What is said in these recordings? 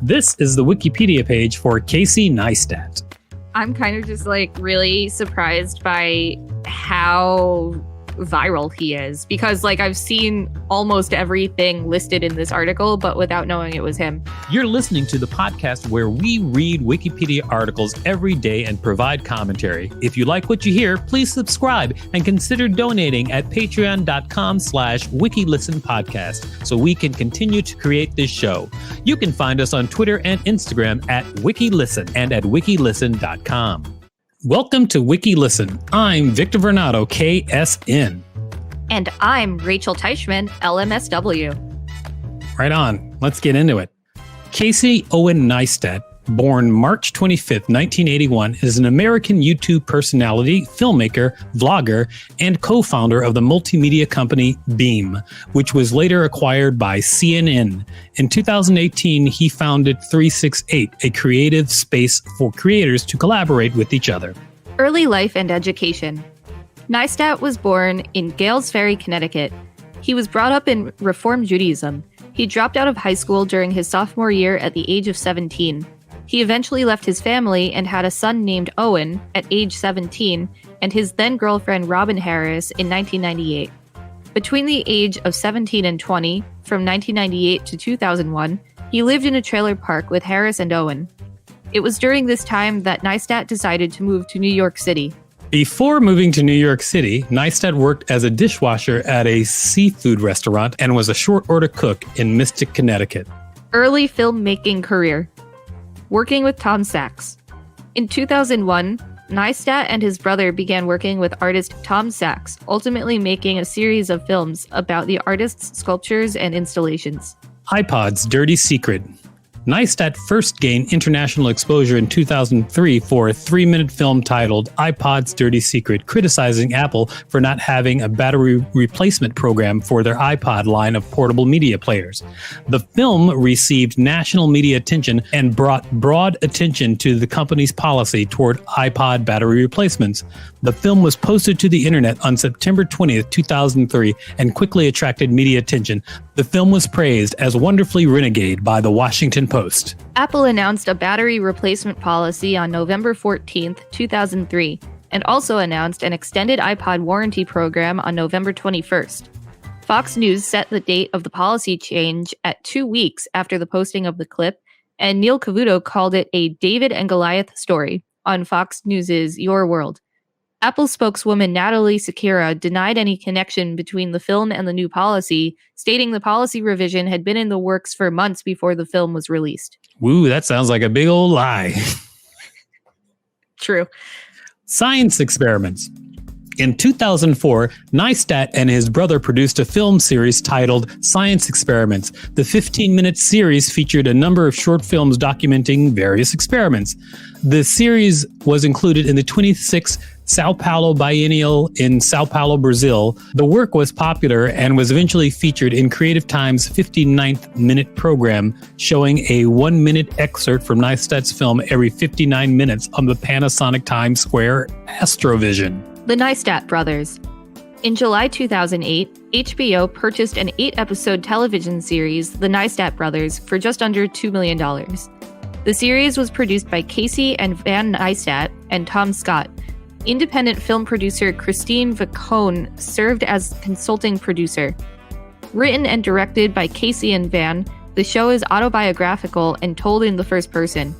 This is the Wikipedia page for Casey Neistat. I'm kind of just really surprised by how viral he is, because I've seen almost everything listed in this article, but without knowing it was him. You're listening to the podcast where we read Wikipedia articles every day and provide commentary. If you like what you hear, please subscribe and consider donating at patreon.com/WikiListen podcast so we can continue to create this show. You can find us on Twitter and Instagram at WikiListen and at wikilisten.com. Welcome to WikiListen. I'm Victor Varnado, KSN. And I'm Rachel Teichman, LMSW. Right on. Let's get into it. Casey Owen Neistat, born March 25th, 1981, is an American YouTube personality, filmmaker, vlogger, and co-founder of the multimedia company Beam, which was later acquired by CNN. In 2018, he founded 368, a creative space for creators to collaborate with each other. Early life and education. Neistat was born in Gales Ferry, Connecticut. He was brought up in Reform Judaism. He dropped out of high school during his sophomore year at the age of 17. He eventually left his family and had a son named Owen at age 17 and his then-girlfriend Robin Harris in 1998. Between the age of 17 and 20, from 1998 to 2001, he lived in a trailer park with Harris and Owen. It was during this time that Neistat decided to move to New York City. Before moving to New York City, Neistat worked as a dishwasher at a seafood restaurant and was a short-order cook in Mystic, Connecticut. Early filmmaking career. Working with Tom Sachs. In 2001, Neistat and his brother began working with artist Tom Sachs, ultimately making a series of films about the artist's sculptures and installations. Ipod's Dirty Secret. Neistat first gained international exposure in 2003 for a 3-minute film titled Ipod's Dirty Secret, criticizing Apple for not having a battery replacement program for their iPod line of portable media players. The film received national media attention and brought broad attention to the company's policy toward iPod battery replacements. The film was posted to the internet on September 20th, 2003, and quickly attracted media attention. The film was praised as wonderfully renegade by the Washington Post. Apple announced a battery replacement policy on November 14th, 2003, and also announced an extended iPod warranty program on November 21st. Fox News set the date of the policy change at 2 weeks after the posting of the clip, and Neil Cavuto called it a David and Goliath story on Fox News' Your World. Apple spokeswoman Natalie Sakira denied any connection between the film and the new policy, stating the policy revision had been in the works for months before the film was released. Woo, that sounds like a big old lie. True. Science experiments. In 2004, Neistat and his brother produced a film series titled Science Experiments. The 15-minute series featured a number of short films documenting various experiments. The series was included in the 26th Sao Paulo Biennial in Sao Paulo, Brazil. The work was popular and was eventually featured in Creative Times' 59th minute program, showing a 1-minute excerpt from Neistat's film every 59 minutes on the Panasonic Times Square Astrovision. The Neistat Brothers. In July 2008, HBO purchased an 8-episode television series, The Neistat Brothers, for just under $2 million. The series was produced by Casey and Van Neistat and Tom Scott. Independent film producer Christine Vacone served as consulting producer. Written and directed by Casey and Van, the show is autobiographical and told in the first person.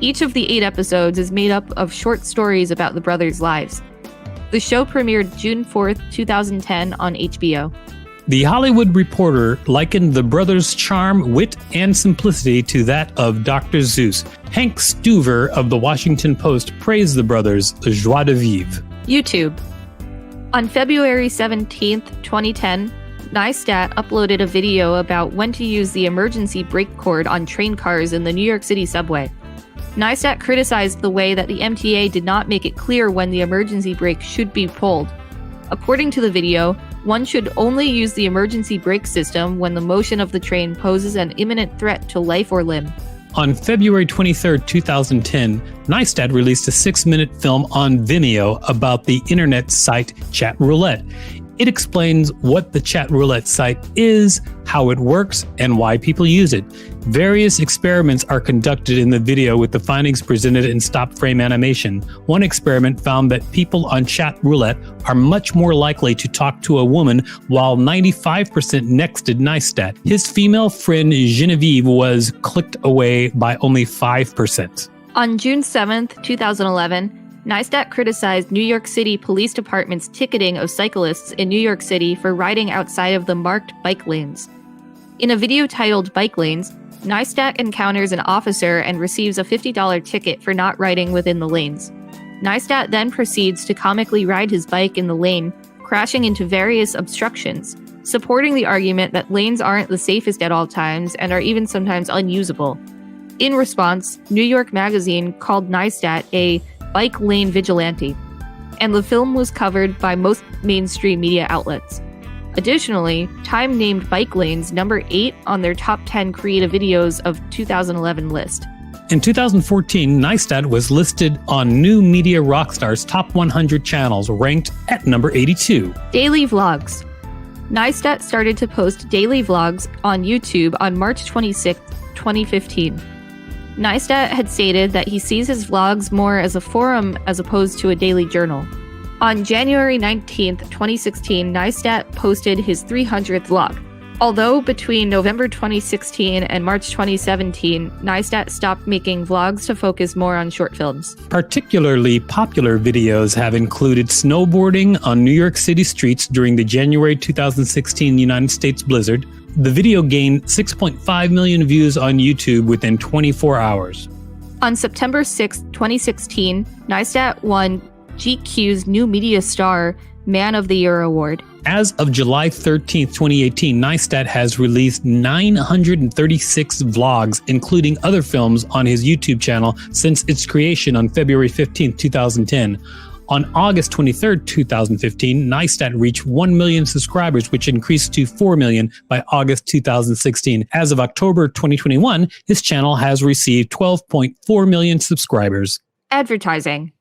Each of the 8 episodes is made up of short stories about the brothers' lives. The show premiered June 4th, 2010 on HBO. The Hollywood Reporter likened the brothers' charm, wit, and simplicity to that of Dr. Seuss. Hank Stuver of the Washington Post praised the brothers' joie de vivre. YouTube. On February 17th, 2010, Neistat uploaded a video about when to use the emergency brake cord on train cars in the New York City subway. Neistat criticized the way that the MTA did not make it clear when the emergency brake should be pulled. According to the video, one should only use the emergency brake system when the motion of the train poses an imminent threat to life or limb. On February 23, 2010, Neistat released a 6-minute film on Vimeo about the internet site Chat Roulette. It explains what the chat roulette site is, how it works, and why people use it. Various experiments are conducted in the video with the findings presented in stop-frame animation. One experiment found that people on chat roulette are much more likely to talk to a woman, while 95% nexted Neistat. His female friend Genevieve was clicked away by only 5%. On June 7th, 2011, Neistat criticized New York City Police Department's ticketing of cyclists in New York City for riding outside of the marked bike lanes. In a video titled Bike Lanes, Neistat encounters an officer and receives a $50 ticket for not riding within the lanes. Neistat then proceeds to comically ride his bike in the lane, crashing into various obstructions, supporting the argument that lanes aren't the safest at all times and are even sometimes unusable. In response, New York Magazine called Neistat a bike lane vigilante, and the film was covered by most mainstream media outlets. Additionally, Time named Bike Lanes number 8 on their top 10 creative videos of 2011 list. In 2014, Neistat was listed on New Media Rockstar's Top 100 channels, ranked at number 82. Daily vlogs. Neistat started to post daily vlogs on YouTube on March 26, 2015. Neistat had stated that he sees his vlogs more as a forum as opposed to a daily journal. On January 19, 2016, Neistat posted his 300th vlog. Although between November 2016 and March 2017, Neistat stopped making vlogs to focus more on short films. Particularly popular videos have included snowboarding on New York City streets during the January 2016 United States blizzard. The video gained 6.5 million views on YouTube within 24 hours. On September 6, 2016, Neistat won GQ's New Media Star Man of the Year award. As of July 13, 2018, Neistat has released 936 vlogs, including other films, on his YouTube channel since its creation on February 15, 2010. On August 23, 2015, Neistat reached 1 million subscribers, which increased to 4 million by August 2016. As of October 2021, his channel has received 12.4 million subscribers. Advertising.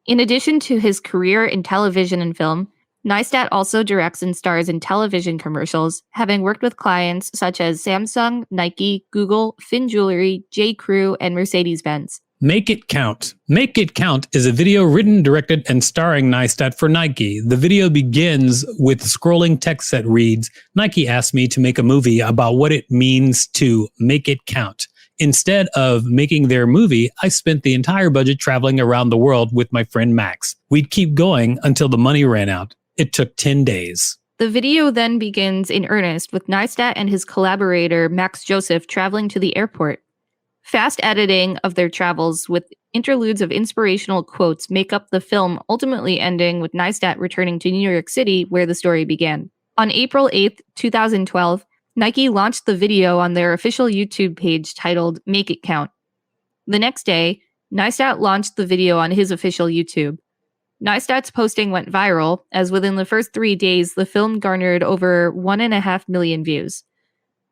In addition to his career in television and film, Neistat also directs and stars in television commercials, having worked with clients such as Samsung, Nike, Google, Finn Jewelry, J.Crew, and Mercedes-Benz. Make It Count. Make It Count is a video written, directed, and starring Neistat for Nike. The video begins with scrolling text that reads, "Nike asked me to make a movie about what it means to make it count. Instead of making their movie, I spent the entire budget traveling around the world with my friend Max. We'd keep going until the money ran out. It took 10 days. The video then begins in earnest with Neistat and his collaborator Max Joseph traveling to the airport. Fast editing of their travels with interludes of inspirational quotes make up the film, ultimately ending with Neistat returning to New York City, where the story began. On April 8, 2012, Nike launched the video on their official YouTube page titled Make It Count. The next day, Neistat launched the video on his official YouTube. Neistat's posting went viral, as within the first 3 days, the film garnered over 1.5 million views.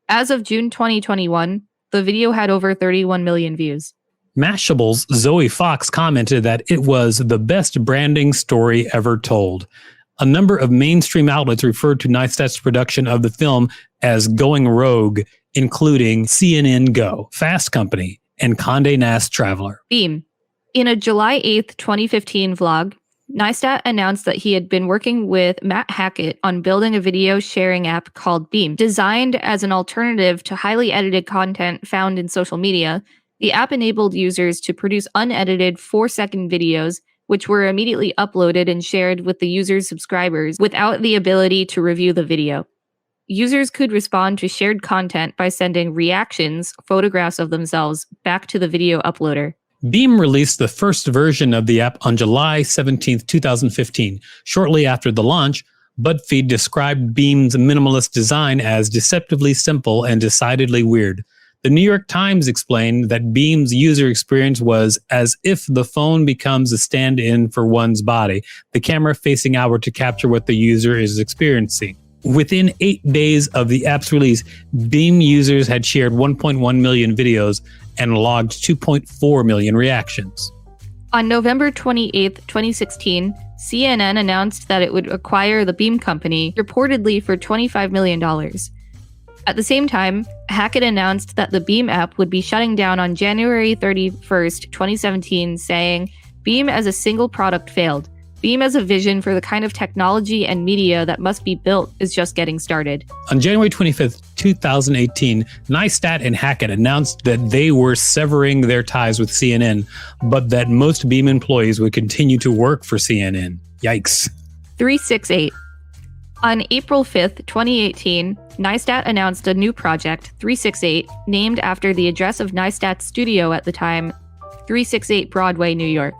As of June 2021, the video had over 31 million views. Mashable's Zoe Fox commented that it was the best branding story ever told. A number of mainstream outlets referred to Neistat's production of the film as going rogue, including CNN Go, Fast Company, and Condé Nast Traveler. Beam. In a July 8, 2015 vlog, Neistat announced that he had been working with Matt Hackett on building a video sharing app called Beam. Designed as an alternative to highly edited content found in social media, the app enabled users to produce unedited 4-second videos, which were immediately uploaded and shared with the user's subscribers without the ability to review the video. Users could respond to shared content by sending reactions, photographs of themselves, back to the video uploader. Beam released the first version of the app on July 17, 2015. Shortly after the launch, BuzzFeed described Beam's minimalist design as deceptively simple and decidedly weird. The New York Times explained that Beam's user experience was as if the phone becomes a stand-in for one's body, the camera facing outward to capture what the user is experiencing. Within 8 days of the app's release, Beam users had shared 1.1 million videos and logged 2.4 million reactions. On November 28, 2016, CNN announced that it would acquire the Beam Company, reportedly for $25 million. At the same time, Hackett announced that the Beam app would be shutting down on January 31st, 2017, saying, "Beam as a single product failed. Beam as a vision for the kind of technology and media that must be built is just getting started." On January 25th, 2018, Neistat and Hackett announced that they were severing their ties with CNN, but that most Beam employees would continue to work for CNN. Yikes. 368. On April 5th, 2018, Neistat announced a new project, 368, named after the address of Neistat's studio at the time, 368 Broadway, New York,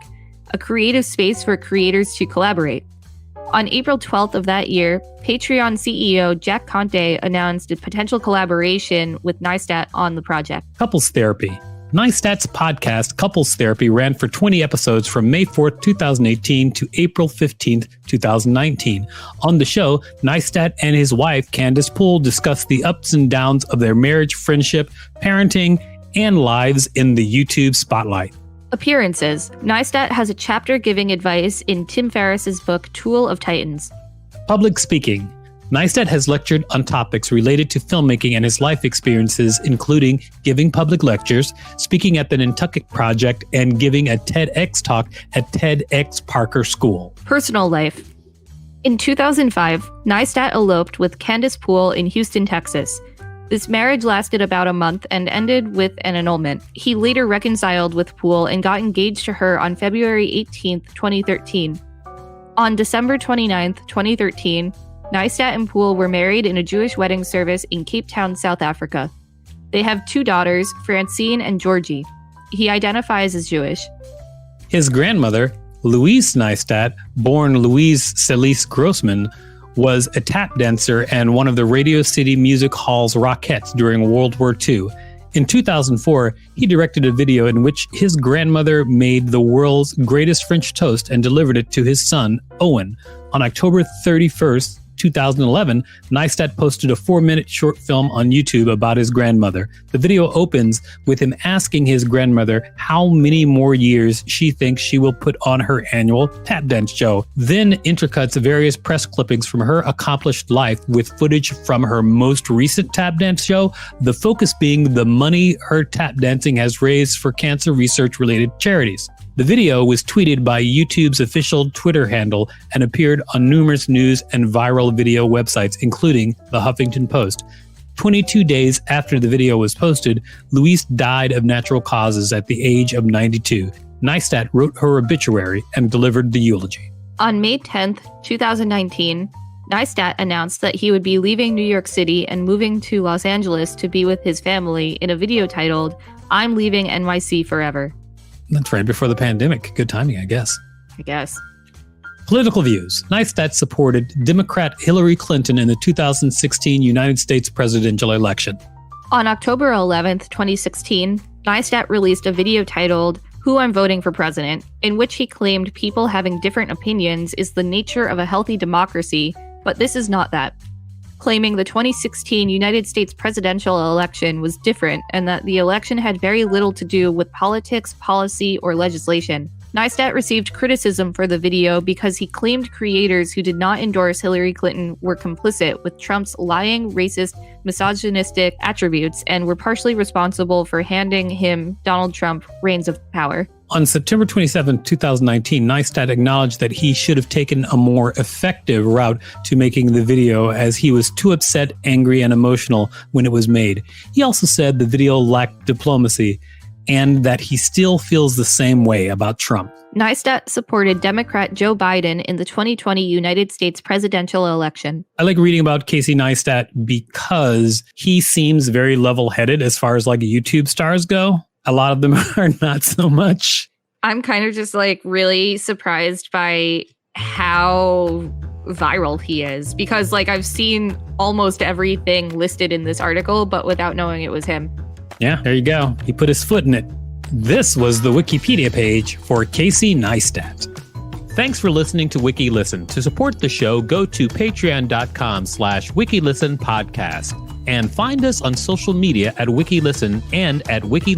a creative space for creators to collaborate. On April 12th of that year, Patreon CEO Jack Conte announced a potential collaboration with Neistat on the project. Couples Therapy. Neistat's podcast, Couples Therapy, ran for 20 episodes from May 4th, 2018 to April 15th, 2019. On the show, Neistat and his wife, Candace Poole, discussed the ups and downs of their marriage, friendship, parenting, and lives in the YouTube spotlight. Appearances. Neistat has a chapter giving advice in Tim Ferriss's book, Tool of Titans. Public speaking. Neistat has lectured on topics related to filmmaking and his life experiences, including giving public lectures, speaking at the Nantucket Project, and giving a TEDx talk at TEDx Parker School. Personal life. In 2005, Neistat eloped with Candace Poole in Houston, Texas. This marriage lasted about a month and ended with an annulment. He later reconciled with Poole and got engaged to her on February 18, 2013. On December 29, 2013, Neistat and Poole were married in a Jewish wedding service in Cape Town, South Africa. They have 2 daughters, Francine and Georgie. He identifies as Jewish. His grandmother, Louise Neistat, born Louise Celise Grossman, was a tap dancer and one of the Radio City Music Hall's Rockettes during World War II. In 2004, he directed a video in which his grandmother made the world's greatest French toast and delivered it to his son, Owen. On October 31st, 2011, Neistat posted a 4-minute short film on YouTube about his grandmother. The video opens with him asking his grandmother how many more years she thinks she will put on her annual tap dance show. Then intercuts various press clippings from her accomplished life with footage from her most recent tap dance show, the focus being the money her tap dancing has raised for cancer research-related charities. The video was tweeted by YouTube's official Twitter handle and appeared on numerous news and viral video websites, including The Huffington Post. 22 days after the video was posted, Louise died of natural causes at the age of 92. Neistat wrote her obituary and delivered the eulogy. On May 10, 2019, Neistat announced that he would be leaving New York City and moving to Los Angeles to be with his family in a video titled, "I'm Leaving NYC Forever." That's right before the pandemic. Good timing, I guess. Political views. Neistat supported Democrat Hillary Clinton in the 2016 United States presidential election. On October 11, 2016, Neistat released a video titled, "Who I'm Voting for President," in which he claimed people having different opinions is the nature of a healthy democracy, but this is not that. Claiming the 2016 United States presidential election was different and that the election had very little to do with politics, policy, or legislation. Neistat received criticism for the video because he claimed creators who did not endorse Hillary Clinton were complicit with Trump's lying, racist, misogynistic attributes and were partially responsible for handing him, Donald Trump, reins of power. On September 27, 2019, Neistat acknowledged that he should have taken a more effective route to making the video as he was too upset, angry, and emotional when it was made. He also said the video lacked diplomacy and that he still feels the same way about Trump. Neistat supported Democrat Joe Biden in the 2020 United States presidential election. I like reading about Casey Neistat because he seems very level-headed as far as like YouTube stars go. A lot of them are not so much. I'm kind of just like really surprised by how viral he is because like I've seen almost everything listed in this article, but without knowing it was him. Yeah, there you go. He put his foot in it. This was the Wikipedia page for Casey Neistat. Thanks for listening to WikiListen. To support the show, go to patreon.com/WikiListen podcast and find us on social media at WikiListen and at WikiListen.